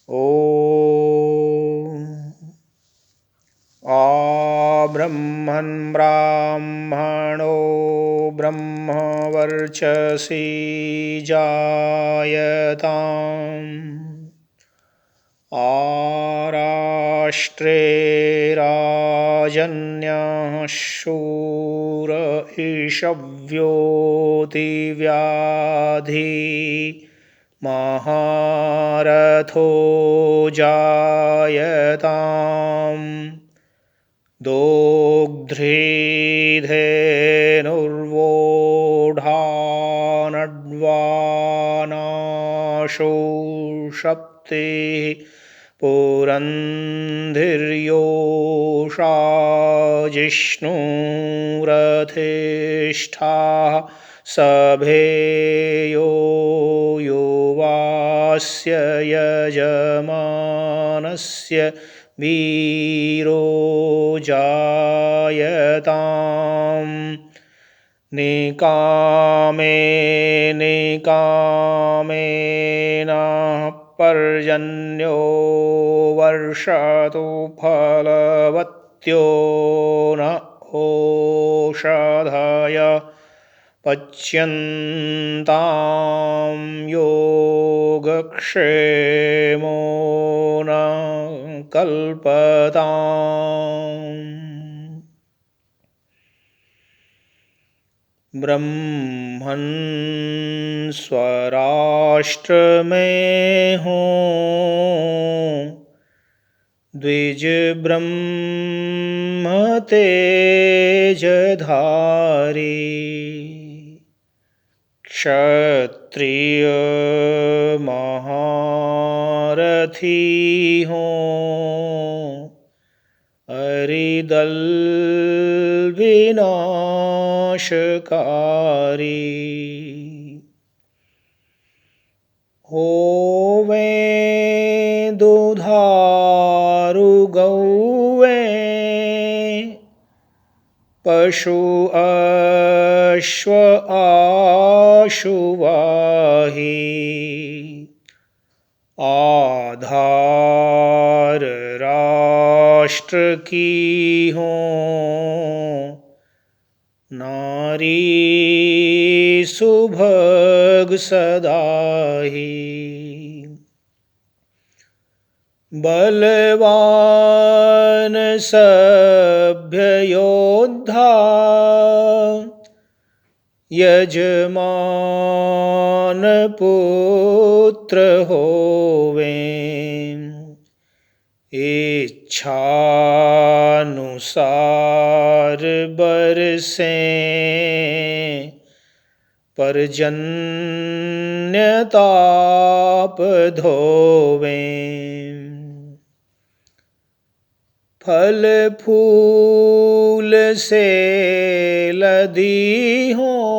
ॐ आब्रह्मन् ब्राह्मणो ब्रह्मवर्चसि जायताम् आराष्ट्रे राजन्यः शूर ईशव्योतिव्याधि महारथो जायताम् दोग्ध्रीधेनुर्वोढानड्वानाशो सप्तिः पुरन्धिर्योषा जिष्णुरथिष्ठाः सभेयो युवास्य यजमानस्य वीरो जायताम् निकामे निकामेन पर्जन्यो वर्षतु फलवत्यो न ओषधय पच्यन्तां योगक्षेमो न कल्पताम् ब्रह्मन् स्वराष्ट्र में हूँ द्विज ब्रह्म तेजधारी क्षत्रिय महारथी हूँ अरिदल विनाशकारी होवें दुधारु गौवें पशु अश्व आशुवाही आधार राष्ट्र की हों नारी सुभग सदाही बलवान सभ्य योद्धा यजमान पुत्र होवें इच्छानुसार बरसें पर्जन्यताप धोवें फल फूल से लदी हों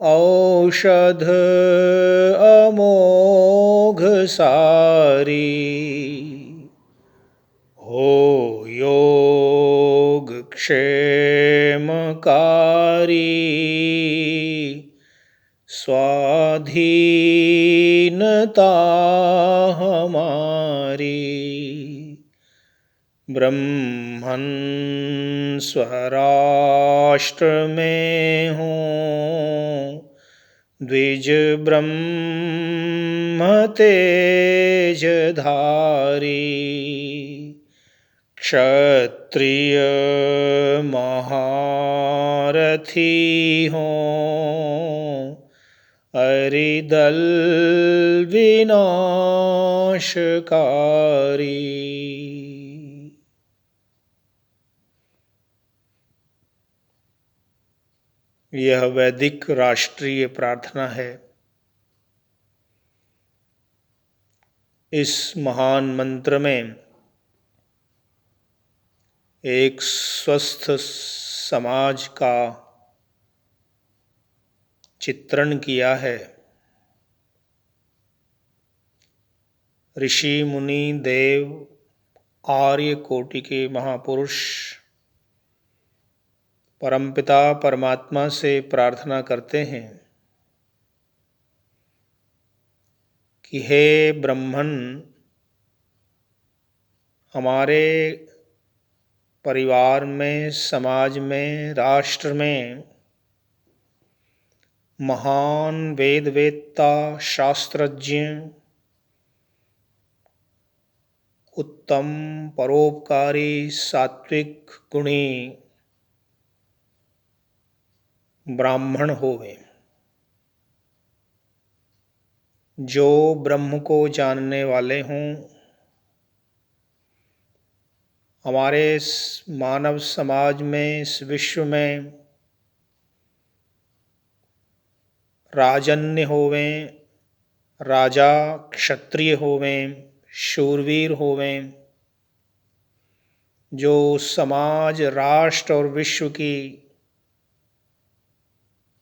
औषध अमोघ सारी हो योग क्षेमकारी स्वाधीनता हमारी ब्रह्मन् स्वराष्ट्र में हूँ द्विज ब्रह्म तेजधारी क्षत्रिय महारथी हों अरिदल विनाशकारी। यह वैदिक राष्ट्रीय प्रार्थना है। इस महान मंत्र में एक स्वस्थ समाज का चित्रण किया है। ऋषि मुनि देव आर्य कोटि के महापुरुष परमपिता परमात्मा से प्रार्थना करते हैं कि हे ब्रह्मन, हमारे परिवार में, समाज में, राष्ट्र में महान वेदवेत्ता, शास्त्रज्ञ, उत्तम परोपकारी, सात्विक, गुणी ब्राह्मण होवे, जो ब्रह्म को जानने वाले हों। हमारे मानव समाज में, इस विश्व में राजन्य होवें, राजा क्षत्रिय होवें, शूरवीर होवें, जो समाज, राष्ट्र और विश्व की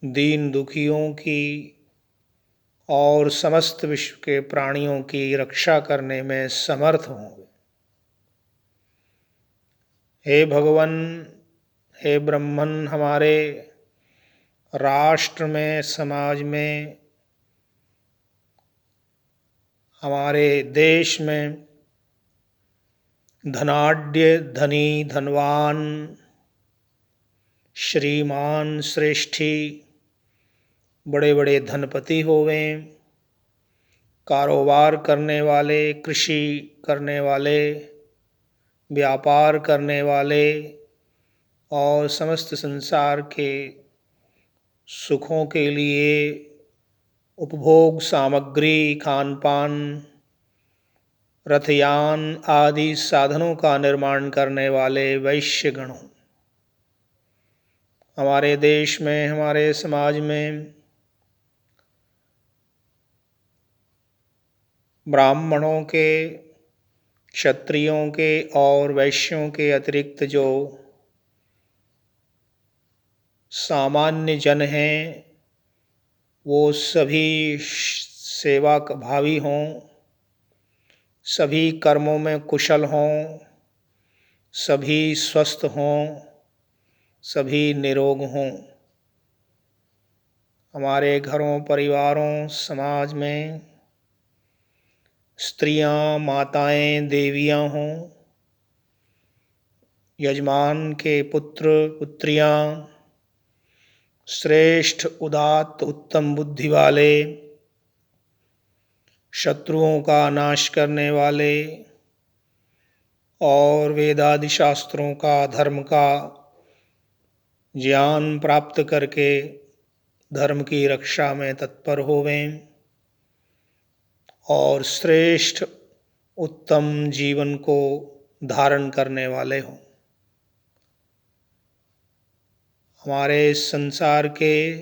दीन दुखियों की और समस्त विश्व के प्राणियों की रक्षा करने में समर्थ होंगे। हे भगवान, हे ब्रह्मन, हमारे राष्ट्र में, समाज में, हमारे देश में धनाढ्य, धनी, धनवान, श्रीमान, श्रेष्ठी, बड़े बड़े धनपति होवें, कारोबार करने वाले, कृषि करने वाले, व्यापार करने वाले और समस्त संसार के सुखों के लिए उपभोग सामग्री, खान पान, रथयान आदि साधनों का निर्माण करने वाले वैश्यगण हों। हमारे देश में, हमारे समाज में ब्राह्मणों के, क्षत्रियों के और वैश्यों के अतिरिक्त जो सामान्य जन हैं, वो सभी सेवा भावी हों, सभी कर्मों में कुशल हों, सभी स्वस्थ हों, सभी निरोग हों। हमारे घरों, परिवारों, समाज में स्त्रियां, माताएं, देवियां हों, यजमान के पुत्र, पुत्रियां श्रेष्ठ, उदात्त, उत्तम बुद्धि वाले, शत्रुओं का नाश करने वाले और वेदादि शास्त्रों का, धर्म का ज्ञान प्राप्त करके धर्म की रक्षा में तत्पर होवें और श्रेष्ठ उत्तम जीवन को धारण करने वाले हों। हमारे इस संसार के,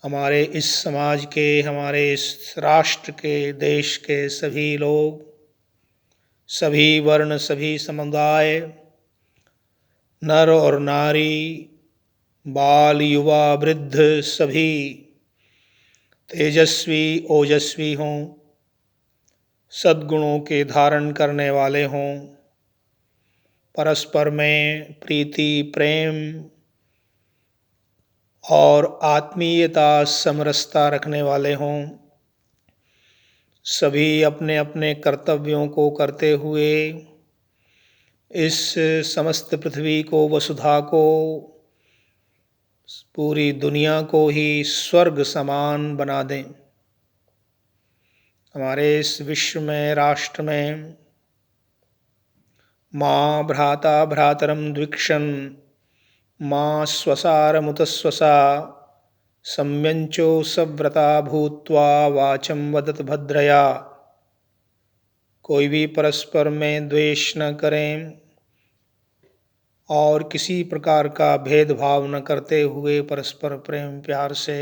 हमारे इस समाज के, हमारे इस राष्ट्र के, देश के सभी लोग, सभी वर्ण, सभी समुदाय, नर और नारी, बाल, युवा, वृद्ध, सभी तेजस्वी, ओजस्वी हों, सद्गुणों के धारण करने वाले हों, परस्पर में प्रीति, प्रेम और आत्मीयता, समरसता रखने वाले हों, सभी अपने अपने कर्तव्यों को करते हुए इस समस्त पृथ्वी को, वसुधा को, पूरी दुनिया को ही स्वर्ग समान बना दें। हमारे इस विश्व में, राष्ट्र में माँ भ्राता भ्रातरम द्विक्षन् माँ स्वसारमुतस्वसा सम्यंचो सव्रता भूत्वा वाचम वदत भद्रया। कोई भी परस्पर में द्वेष न करें और किसी प्रकार का भेदभाव न करते हुए परस्पर प्रेम प्यार से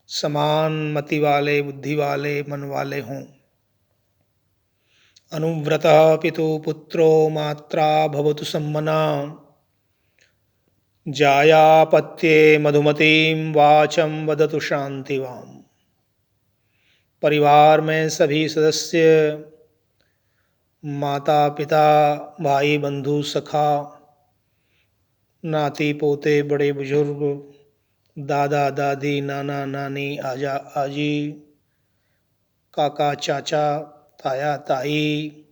समान मति वाले, बुद्धि वाले, मन वाले हों। अनुव्रतः पितु पुत्रो मात्रा भवतु सम्मना जायापत्ये मधुमतीं वाचम वदतु शांतिवाम। परिवार में सभी सदस्य, माता पिता, भाई बंधु सखा, नाती पोते, बड़े बुजुर्ग, दादा दादी, नाना नानी, आजा आजी, काका चाचा ताया ताई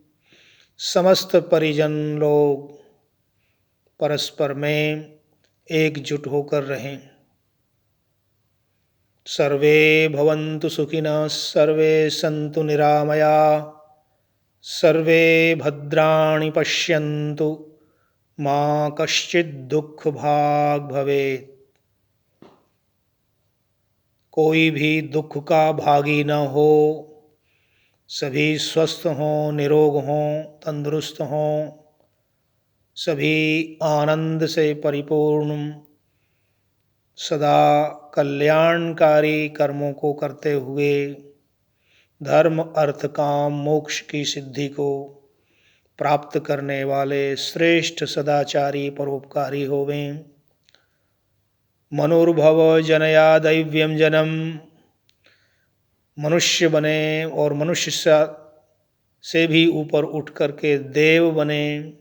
समस्त परिजन लोग परस्पर में एकजुट होकर रहें। सर्वे भवन्तु सुखिनः, सर्वे सन्तु निरामया, सर्वे भद्राणि पश्यन्तु, मा कश्चित् दुःख भाग् भवेत्। कोई भी दुख का भागी न हो, सभी स्वस्थ हों, निरोग हों, तंदुरुस्त हों, सभी आनंद से परिपूर्ण सदा कल्याणकारी कर्मों को करते हुए धर्म अर्थ काम मोक्ष की सिद्धि को प्राप्त करने वाले श्रेष्ठ सदाचारी परोपकारी होवें। मनोर्भव जनया दैव्यम जन्म, मनुष्य बने और मनुष्य से भी ऊपर उठ करके देव बने,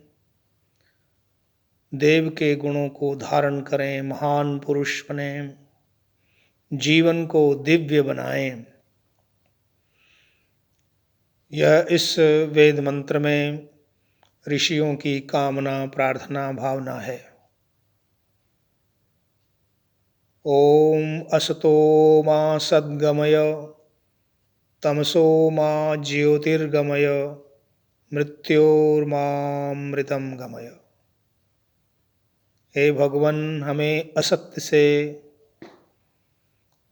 देव के गुणों को धारण करें, महान पुरुष बने, जीवन को दिव्य बनाएं। यह इस वेद मंत्र में ऋषियों की कामना प्रार्थना भावना है। ओम असतो मा सद्गमय, तमसो मा ज्योतिर्गमय, मृत्योर्मामृतम गमय। हे भगवान, हमें असत्य से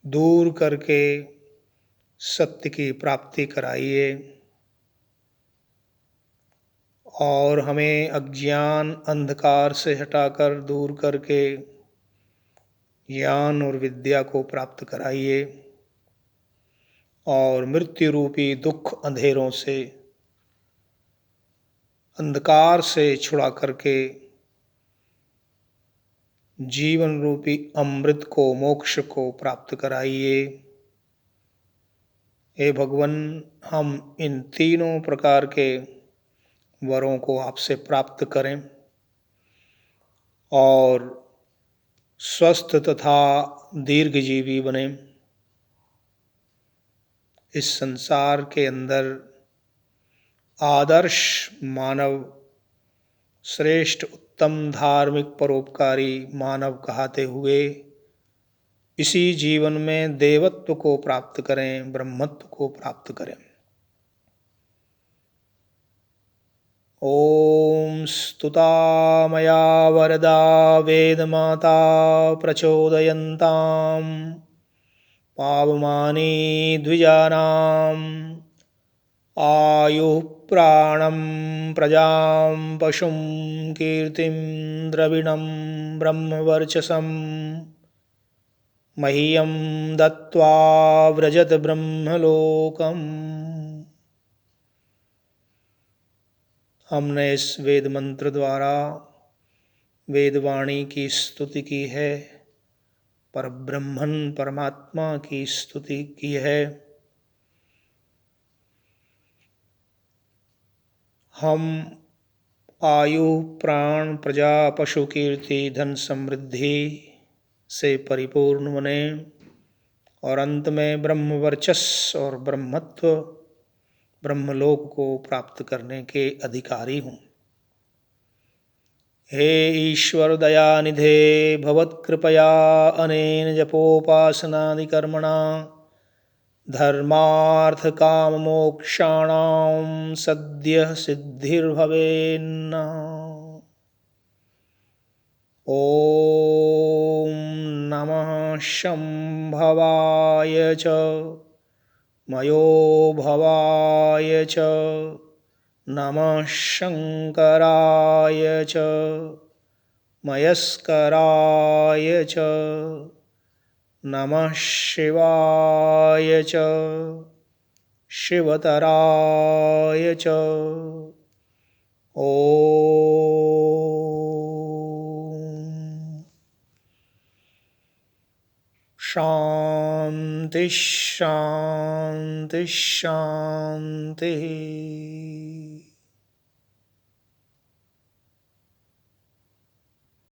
दूर करके सत्य की प्राप्ति कराइए और हमें अज्ञान अंधकार से हटाकर दूर करके ज्ञान और विद्या को प्राप्त कराइए और मृत्यु रूपी दुख अंधेरों से, अंधकार से छुड़ा करके जीवन रूपी अमृत को, मोक्ष को प्राप्त कराइए। हे भगवान, हम इन तीनों प्रकार के वरों को आपसे प्राप्त करें और स्वस्थ तथा दीर्घजीवी बने। इस संसार के अंदर आदर्श मानव, श्रेष्ठ उत्तम धार्मिक परोपकारी मानव कहते हुए इसी जीवन में देवत्व को प्राप्त करें, ब्रह्मत्व को प्राप्त करें। ओम स्तुता मया वरदा वेदमाता प्रचोदयन्तां, पावमानी द्विजानां, आयुः प्राणं प्रजां पशुं कीर्तिं द्रविणं ब्रह्मवर्चसं, मह्यं दत्त्वा व्रजत ब्रह्मलोकम्। हमने इस वेद मंत्र द्वारा वेदवाणी की स्तुति की है, पर ब्रह्मन परमात्मा की स्तुति की है। हम आयु प्राण प्रजा पशु कीर्ति धन समृद्धि से परिपूर्ण बने और अंत में ब्रह्म वर्चस्व और ब्रह्मत्व, ब्रह्मलोक को प्राप्त करने के अधिकारी हूँ। हे ईश्वर दयानिधे, भवत्कृपया अनेन जपोपासनादिकर्मणा धर्मार्थ काम मोक्षाणां सद्यः सिद्धिर्भवेन्न। ओम नमः शंभवाय च, मयोभवाय च, नमः शंकराय च, मयस्कराय च, नमः शिवाय च, शिवतराय च। ओम शांति शांति शांति।